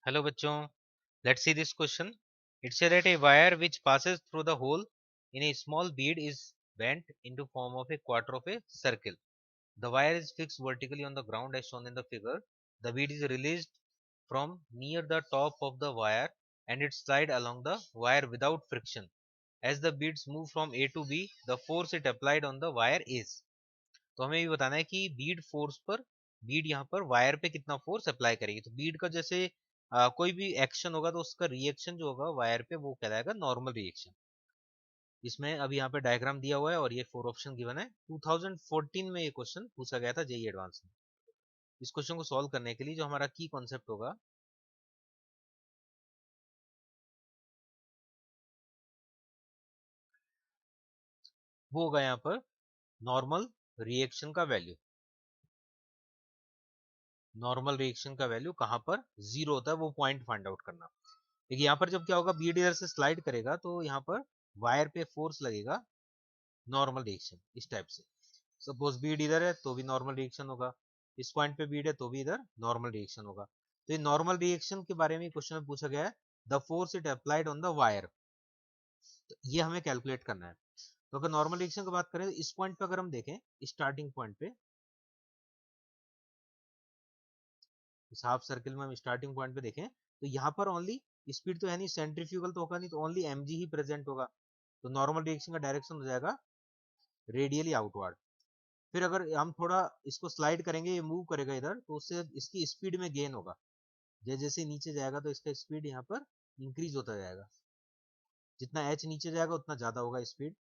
Hello बच्चों, let's see this question. It said that a wire which passes through the hole in a small bead is bent into form of a quarter of a circle. The wire is fixed vertically on the ground as shown in the figure. The bead is released from near the top of the wire and it slides along the wire without friction. As the beads move from A to B, the force it applied on the wire is. तो हमें ये बताना है कि बीड यहाँ पर wire पे कितना फोर्स अप्लाई करेगी। तो बीड का जैसे कोई भी एक्शन होगा तो उसका रिएक्शन जो होगा वायर पे वो कहलाएगा नॉर्मल रिएक्शन। इसमें अभी यहाँ पे डायग्राम दिया हुआ है और ये 4 ऑप्शन गिवन है। 2014 में ये क्वेश्चन पूछा गया था जेईई एडवांस में। इस क्वेश्चन को सॉल्व करने के लिए जो हमारा की कॉन्सेप्ट होगा वो होगा यहाँ पर नॉर्मल रिएक्शन का वैल्यू। नॉर्मल रिएक्शन का वैल्यू कहाँ पर जीरो होता है वो पॉइंट फाइंड आउट करना। देखिए यहाँ पर जब क्या होगा, बीड इधर से स्लाइड करेगा तो यहाँ पर वायर पे फोर्स लगेगा नॉर्मल रिएक्शन इस टाइप से। सपोज बीड इधर है तो भी नॉर्मल रिएक्शन होगा, इस पॉइंट पे बीड है तो भी इधर नॉर्मल रिएक्शन होगा। तो ये नॉर्मल रिएक्शन के बारे में क्वेश्चन में पूछा गया है, the force it applied on the wire. तो ये हमें कैलकुलेट करना है। तो अगर नॉर्मल रिएक्शन की बात करें तो इस पॉइंट पे अगर हम देखें, स्टार्टिंग पॉइंट पे, इस हाफ सर्किल में हम स्टार्टिंग पॉइंट पे देखें तो यहाँ पर ओनली स्पीड तो है नहीं, सेंट्रीफ्यूगल तो होगा नहीं, तो ओनली mg ही प्रेजेंट होगा। तो नॉर्मल रिएक्शन का डायरेक्शन हो जाएगा रेडियली आउटवर्ड। फिर अगर हम थोड़ा इसको स्लाइड करेंगे, ये मूव करेगा इधर, तो उससे इसकी स्पीड में गेन होगा। जैसे जैसे नीचे जाएगा तो इसका स्पीड यहाँ पर इंक्रीज होता जाएगा। जितना h नीचे जाएगा उतना ज्यादा होगा स्पीड।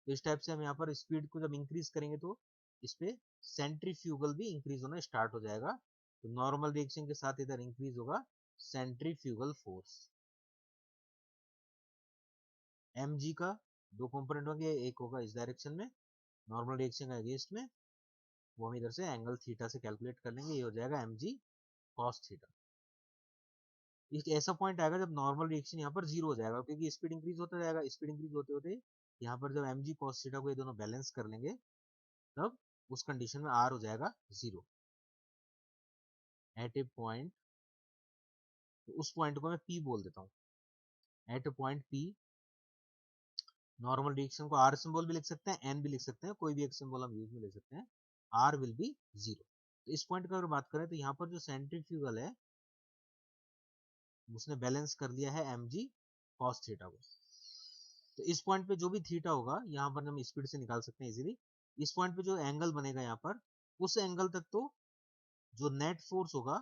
तो इस टाइप से हम यहाँ पर स्पीड को जब इंक्रीज करेंगे तो इस पे सेंट्रीफ्यूगल भी इंक्रीज होना स्टार्ट हो जाएगा। तो नॉर्मल रिएक्शन के साथ इधर इंक्रीज होगा सेंट्रीफ्यूगल फोर्स। mg का दो कंपोनेंट होंगे, एक होगा इस डायरेक्शन में नॉर्मल रिएक्शन का अगेंस्ट में, वो हम इधर से एंगल थीटा से कैलकुलेट कर लेंगे, ये हो जाएगा mg cos थीटा। एक ऐसा पॉइंट आएगा जब नॉर्मल रिएक्शन यहाँ पर जीरो हो जाएगा, क्योंकि स्पीड इंक्रीज होता जाएगा। स्पीड इंक्रीज होते होते यहाँ पर जब mg cos थीटा को ये दोनों बैलेंस कर लेंगे तब उस कंडीशन में r हो जाएगा जीरो एट ए पॉइंट। तो उस पॉइंट को मैं p बोल देता हूँ। एट ए पॉइंट p नॉर्मल रिएक्शन को r सिंबल भी लिख सकते हैं, n भी लिख सकते हैं, कोई भी एक सिंबल हम यूज में ले सकते हैं। r will be zero. तो इस पॉइंट की अगर बात करें तो यहाँ पर जो सेंट्रीफ्यूगल है उसने बैलेंस कर लिया है mg cos थीटा को। तो इस पॉइंट पे जो भी थीटा होगा यहाँ पर हम स्पीड से निकाल सकते हैं इजीली। इस पॉइंट पे जो एंगल बनेगा यहाँ पर, उस एंगल तक तो जो नेट फोर्स होगा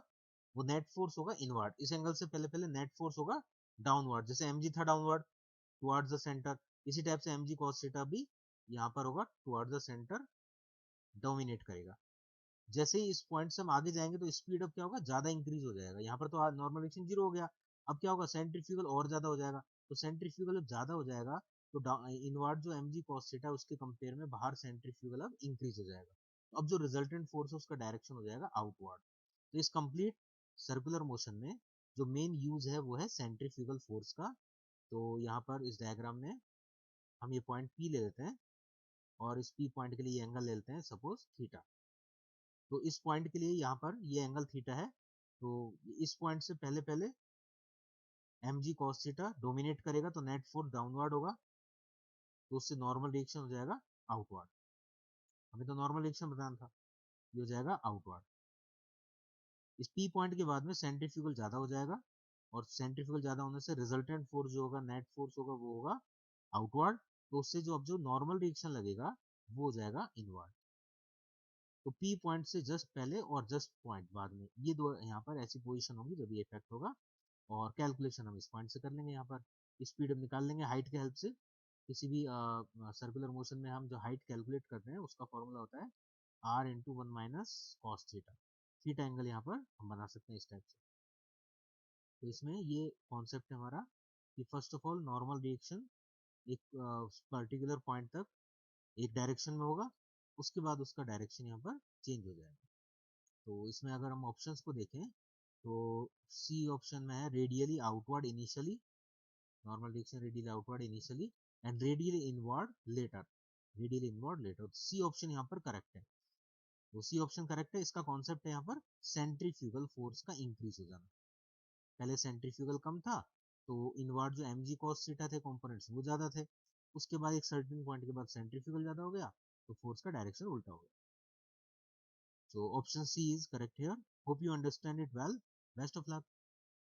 वो नेट फोर्स होगा इनवर्ड। इस एंगल से पहले पहले नेट फोर्स होगा डाउनवर्ड। जैसे mg था डाउनवर्ड टुवर्ड्स द सेंटर, इसी टाइप से mg cos थीटा भी यहाँ पर होगा टुवर्ड्स द सेंटर, डोमिनेट करेगा। जैसे ही इस पॉइंट से हम आगे जाएंगे तो स्पीड अब क्या होगा, ज्यादा इंक्रीज हो जाएगा। यहाँ पर तो नॉर्मल रिएक्शन जीरो हो गया, अब क्या होगा, सेंट्रीफ्यूगल और ज्यादा हो जाएगा। तो सेंट्रीफ्यूगल जब ज्यादा हो जाएगा तो इनवर्ड जो mg cos थीटा उसके कंपेयर में बाहर सेंट्रीफ्यूगल अब इंक्रीज हो जाएगा। अब जो रिजल्टेंट फोर्स है उसका डायरेक्शन हो जाएगा आउटवर्ड। तो इस कंप्लीट सर्कुलर मोशन में जो मेन यूज है वो है सेंट्रीफ्यूगल फोर्स का। तो यहाँ पर इस डायग्राम में हम ये पॉइंट P ले लेते हैं और इस P पॉइंट के लिए एंगल ले लेते हैं सपोज थीटा। तो इस पॉइंट के लिए यहाँ पर ये एंगल थीटा है। तो इस पॉइंट से पहले पहले mg cos थीटा डोमिनेट करेगा तो नेट फोर्स डाउनवर्ड होगा, तो उससे नॉर्मल रिएक्शन हो जाएगा आउटवर्ड। हमें तो नॉर्मल रिएक्शन बताना था, ये हो जाएगा आउटवर्ड। इस P पॉइंट के बाद में सेंट्रीफ्यूगल ज्यादा हो जाएगा और सेंट्रीफ्यूगल ज्यादा होने से रिजल्टेंट फोर्स जो होगा, नेट फोर्स होगा, वो होगा आउटवर्ड। तो उससे जो अब जो नॉर्मल रिएक्शन लगेगा वो हो जाएगा इनवर्ड। तो P पॉइंट से जस्ट पहले और जस्ट पॉइंट बाद में ये दो यहाँ पर ऐसी पोजीशन होगी जब ये इफेक्ट होगा। और कैलकुलेशन हम इस पॉइंट से कर लेंगे। यहाँ पर स्पीड हम निकाल लेंगे हाइट के हेल्प से। किसी भी सर्कुलर मोशन में हम जो हाइट कैलकुलेट करते हैं उसका फॉर्मूला होता है r into one minus cos theta. Theta angle यहाँ पर हम बना सकते हैं इस टाइप से। तो इसमें ये कॉन्सेप्ट है हमारा कि first of all normal reaction एक पर्टिकुलर पॉइंट तक एक डायरेक्शन में होगा, उसके बाद उसका डायरेक्शन यहाँ पर चेंज हो जाएगा। तो इसमें अगर हम ऑप्शंस को देखें तो सी ऑप्शन में है radially outward initially, normal reaction radially outward initially and radially inward later. Radially inward later, C option यहाँ पर करेक्ट है। तो सी ऑप्शन करेक्ट है। इसका कॉन्सेप्ट है यहाँ पर सेंट्रीफ्यूगल फोर्स का इंक्रीज हो जाना। पहले सेंट्रीफ्यूगल कम था तो इनवर्ड जो mg cos थीटा थे कंपोनेंट्स वो ज्यादा थे, उसके बाद एक सर्टेन पॉइंट के बाद सेंट्रीफ्यूगल ज्यादा हो गया तो फोर्स का डायरेक्शन उल्टा हो गया. So option C is correct here. Hope you understand it well. Best of luck.